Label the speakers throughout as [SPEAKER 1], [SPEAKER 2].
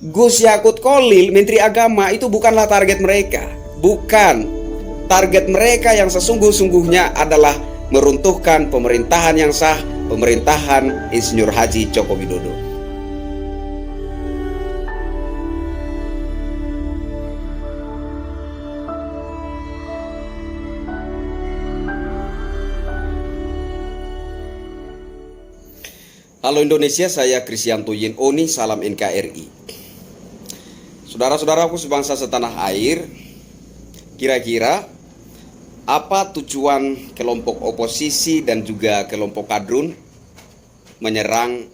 [SPEAKER 1] Gus Yakut Kolil, Menteri Agama, itu bukanlah target mereka. Bukan. Target mereka yang sesungguh-sungguhnya adalah meruntuhkan pemerintahan yang sah, pemerintahan Insinyur Haji Joko Widodo. Halo Indonesia, saya Kristianto Yinoni, salam NKRI. Saudara-saudaraku sebangsa setanah air, kira-kira apa tujuan kelompok oposisi dan juga kelompok kadrun menyerang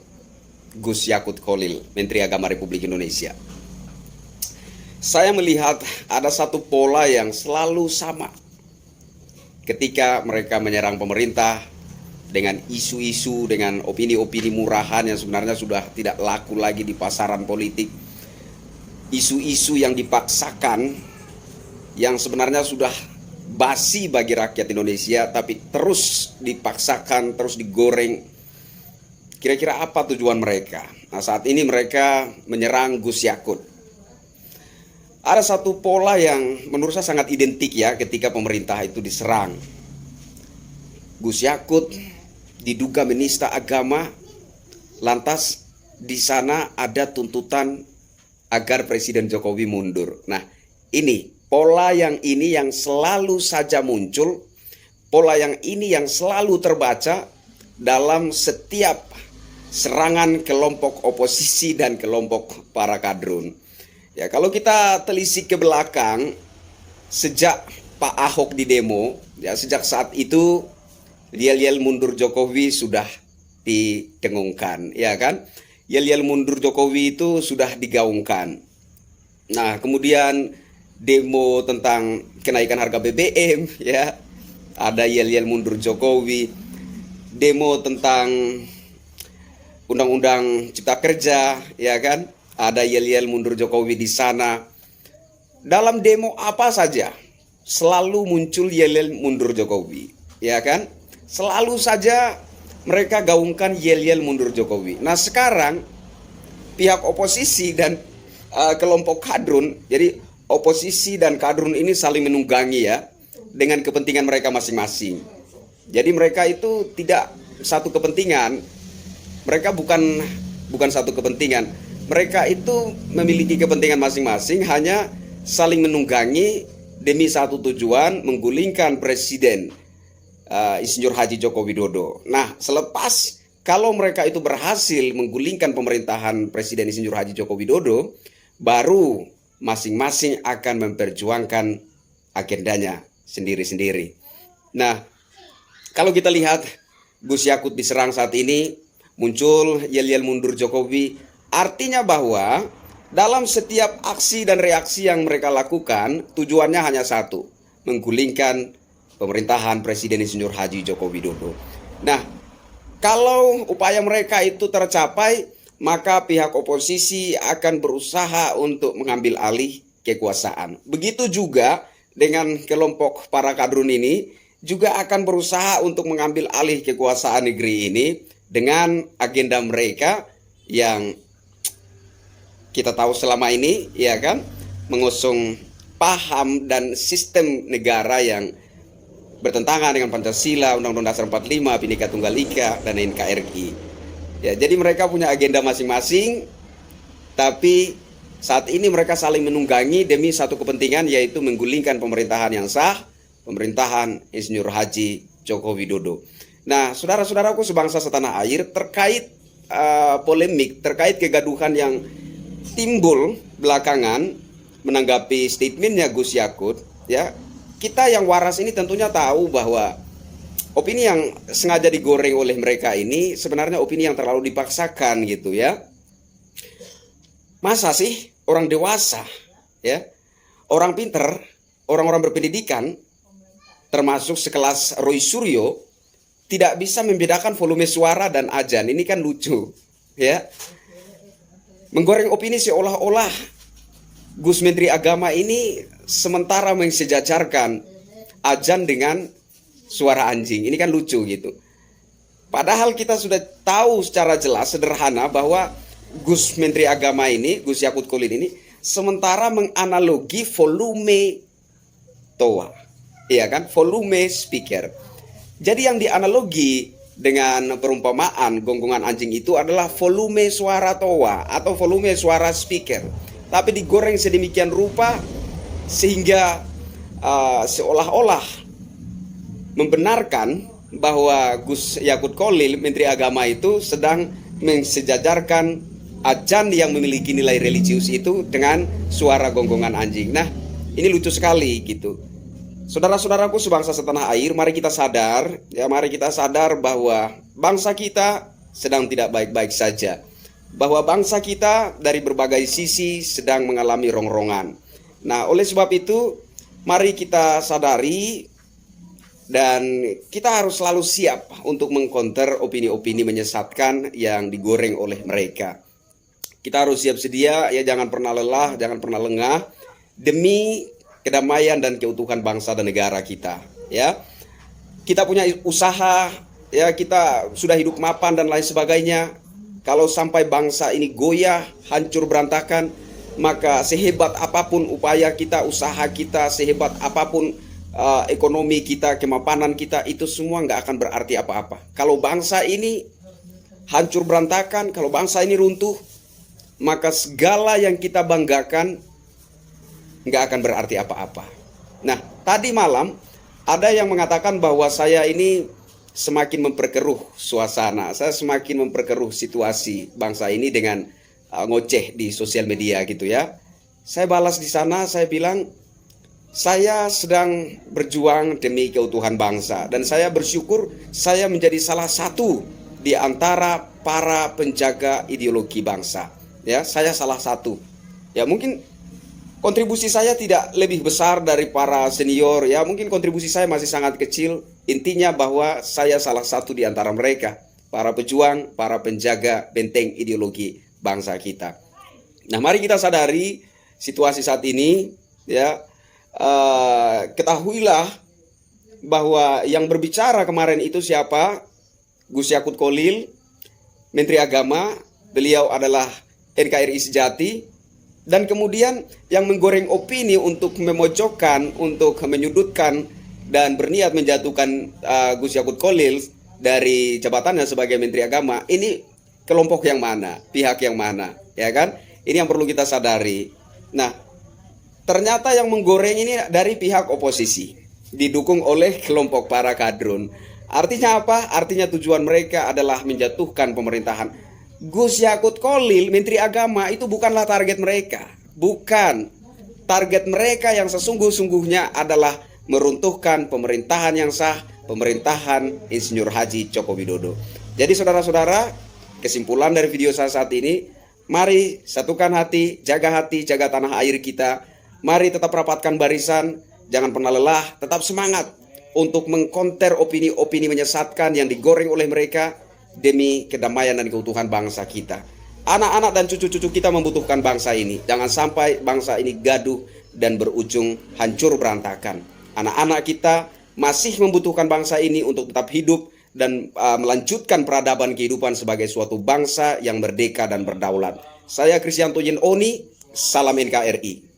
[SPEAKER 1] Gus Yakut Kolil, Menteri Agama Republik Indonesia? Saya melihat ada satu pola yang selalu sama ketika mereka menyerang pemerintah dengan isu-isu, dengan opini-opini murahan yang sebenarnya sudah tidak laku lagi di pasaran politik. Isu-isu yang dipaksakan, yang sebenarnya sudah basi bagi rakyat Indonesia, tapi terus dipaksakan, terus digoreng. Kira-kira apa tujuan mereka? Nah, saat ini mereka menyerang Gus Yakut. Ada satu pola yang menurut saya sangat identik ya ketika pemerintah itu diserang. Gus Yakut diduga menista agama, lantas di sana ada tuntutan agar Presiden Jokowi mundur. Nah, ini pola yang selalu saja muncul, pola yang ini yang selalu terbaca dalam setiap serangan kelompok oposisi dan kelompok para kadrun. Ya, kalau kita telisik ke belakang, sejak Pak Ahok di demo, ya sejak saat itu yel-yel mundur Jokowi sudah didengungkan, ya kan? Yel-yel mundur Jokowi itu sudah digaungkan. Nah, kemudian demo tentang kenaikan harga BBM, ya, ada yel-yel mundur Jokowi. Demo tentang Undang-Undang Cipta Kerja, ya kan? Ada yel-yel mundur Jokowi di sana. Dalam demo apa saja, selalu muncul yel-yel mundur Jokowi, ya kan? Selalu saja mereka gaungkan yel-yel mundur Jokowi. Nah, sekarang pihak oposisi dan kelompok kadrun, jadi oposisi dan kadrun ini saling menunggangi ya dengan kepentingan mereka masing-masing. Jadi mereka itu tidak satu kepentingan. Mereka bukan satu kepentingan. Mereka itu memiliki kepentingan masing-masing, hanya saling menunggangi demi satu tujuan, menggulingkan Presiden Insinyur Haji Joko Widodo. Nah, selepas kalau mereka itu berhasil menggulingkan pemerintahan Presiden Insinyur Haji Joko Widodo, baru masing-masing akan memperjuangkan agendanya sendiri-sendiri. Nah, kalau kita lihat Gus Yakut diserang saat ini, muncul yel-yel mundur Jokowi, artinya bahwa dalam setiap aksi dan reaksi yang mereka lakukan, tujuannya hanya satu, menggulingkan pemerintahan Presiden Insinyur Haji Joko Widodo. Nah, kalau upaya mereka itu tercapai, maka pihak oposisi akan berusaha untuk mengambil alih kekuasaan. Begitu juga dengan kelompok para kadrun ini juga akan berusaha untuk mengambil alih kekuasaan negeri ini dengan agenda mereka yang kita tahu selama ini, ya kan, mengusung paham dan sistem negara yang bertentangan dengan Pancasila, Undang-Undang Dasar 45, Bhinneka Tunggal Ika, dan NKRI. Ya, jadi mereka punya agenda masing-masing, tapi saat ini mereka saling menunggangi demi satu kepentingan, yaitu menggulingkan pemerintahan yang sah, pemerintahan Insinyur Haji Joko Widodo. Nah, saudara-saudaraku sebangsa setanah air, terkait polemik, terkait kegaduhan yang timbul belakangan menanggapi statementnya Gus Yakut, ya, kita yang waras ini tentunya tahu bahwa opini yang sengaja digoreng oleh mereka ini sebenarnya opini yang terlalu dipaksakan gitu ya. Masa sih orang dewasa, ya, orang pinter, orang-orang berpendidikan, termasuk sekelas Roy Suryo, tidak bisa membedakan volume suara dan azan? Ini kan lucu, ya. Menggoreng opini seolah-olah Gus Menteri Agama ini sementara mensejajarkan azan dengan suara anjing. Ini kan lucu gitu. Padahal kita sudah tahu secara jelas, sederhana, bahwa Gus Menteri Agama ini, Gus Yakut Kolil ini, sementara menganalogi volume toa, iya kan, volume speaker. Jadi yang dianalogi dengan perumpamaan gonggongan anjing itu adalah volume suara toa atau volume suara speaker, tapi digoreng sedemikian rupa sehingga seolah-olah membenarkan bahwa Gus Yakut Kolil, Menteri Agama itu sedang mensejajarkan ajan yang memiliki nilai religius itu dengan suara gonggongan anjing. Nah, ini lucu sekali gitu. Saudara-saudaraku sebangsa setanah air, mari kita sadar, ya mari kita sadar bahwa bangsa kita sedang tidak baik-baik saja. Bahwa bangsa kita dari berbagai sisi sedang mengalami rongrongan. Nah, oleh sebab itu, mari kita sadari dan kita harus selalu siap untuk mengkonter opini-opini menyesatkan yang digoreng oleh mereka. Kita harus siap sedia, ya jangan pernah lelah, jangan pernah lengah demi kedamaian dan keutuhan bangsa dan negara kita, ya. Kita punya usaha, ya kita sudah hidup mapan dan lain sebagainya. Kalau sampai bangsa ini goyah, hancur berantakan, maka sehebat apapun upaya kita, usaha kita, sehebat apapun ekonomi kita, kemapanan kita, itu semua nggak akan berarti apa-apa. Kalau bangsa ini hancur berantakan, kalau bangsa ini runtuh, maka segala yang kita banggakan nggak akan berarti apa-apa. Nah, tadi malam ada yang mengatakan bahwa saya ini semakin memperkeruh suasana, saya semakin memperkeruh situasi bangsa ini dengan ngoceh di sosial media gitu ya. Saya balas di sana, saya bilang saya sedang berjuang demi keutuhan bangsa dan saya bersyukur saya menjadi salah satu di antara para penjaga ideologi bangsa. Ya, saya salah satu. Ya, mungkin kontribusi saya tidak lebih besar dari para senior, ya mungkin kontribusi saya masih sangat kecil. Intinya bahwa saya salah satu di antara mereka, para pejuang, para penjaga benteng ideologi bangsa kita. Nah, mari kita sadari situasi saat ini, ya. Ketahuilah bahwa yang berbicara kemarin itu siapa? Gus Yakut Kolil, Menteri Agama. Beliau adalah NKRI sejati. Dan kemudian yang menggoreng opini untuk memojokkan, untuk menyudutkan dan berniat menjatuhkan Gus Yakut Kolil dari jabatannya sebagai Menteri Agama, ini kelompok yang mana, pihak yang mana, ya kan? Ini yang perlu kita sadari. Nah, ternyata yang menggoreng ini dari pihak oposisi, didukung oleh kelompok para kadrun. Artinya apa? Artinya tujuan mereka adalah menjatuhkan pemerintahan. Gus Yakut Kolil, Menteri Agama, itu bukanlah target mereka. Bukan. Target mereka yang sesungguh-sungguhnya adalah meruntuhkan pemerintahan yang sah, pemerintahan Insinyur Haji Joko Widodo. Jadi saudara-saudara, kesimpulan dari video saya saat ini, mari satukan hati, jaga tanah air kita. Mari tetap rapatkan barisan, jangan pernah lelah, tetap semangat untuk mengkonter opini-opini menyesatkan yang digoreng oleh mereka demi kedamaian dan keutuhan bangsa kita. Anak-anak dan cucu-cucu kita membutuhkan bangsa ini. Jangan sampai bangsa ini gaduh dan berujung hancur berantakan. Anak-anak kita masih membutuhkan bangsa ini untuk tetap hidup dan melanjutkan peradaban kehidupan sebagai suatu bangsa yang merdeka dan berdaulat. Saya Kristianto Yin Oni, salam NKRI.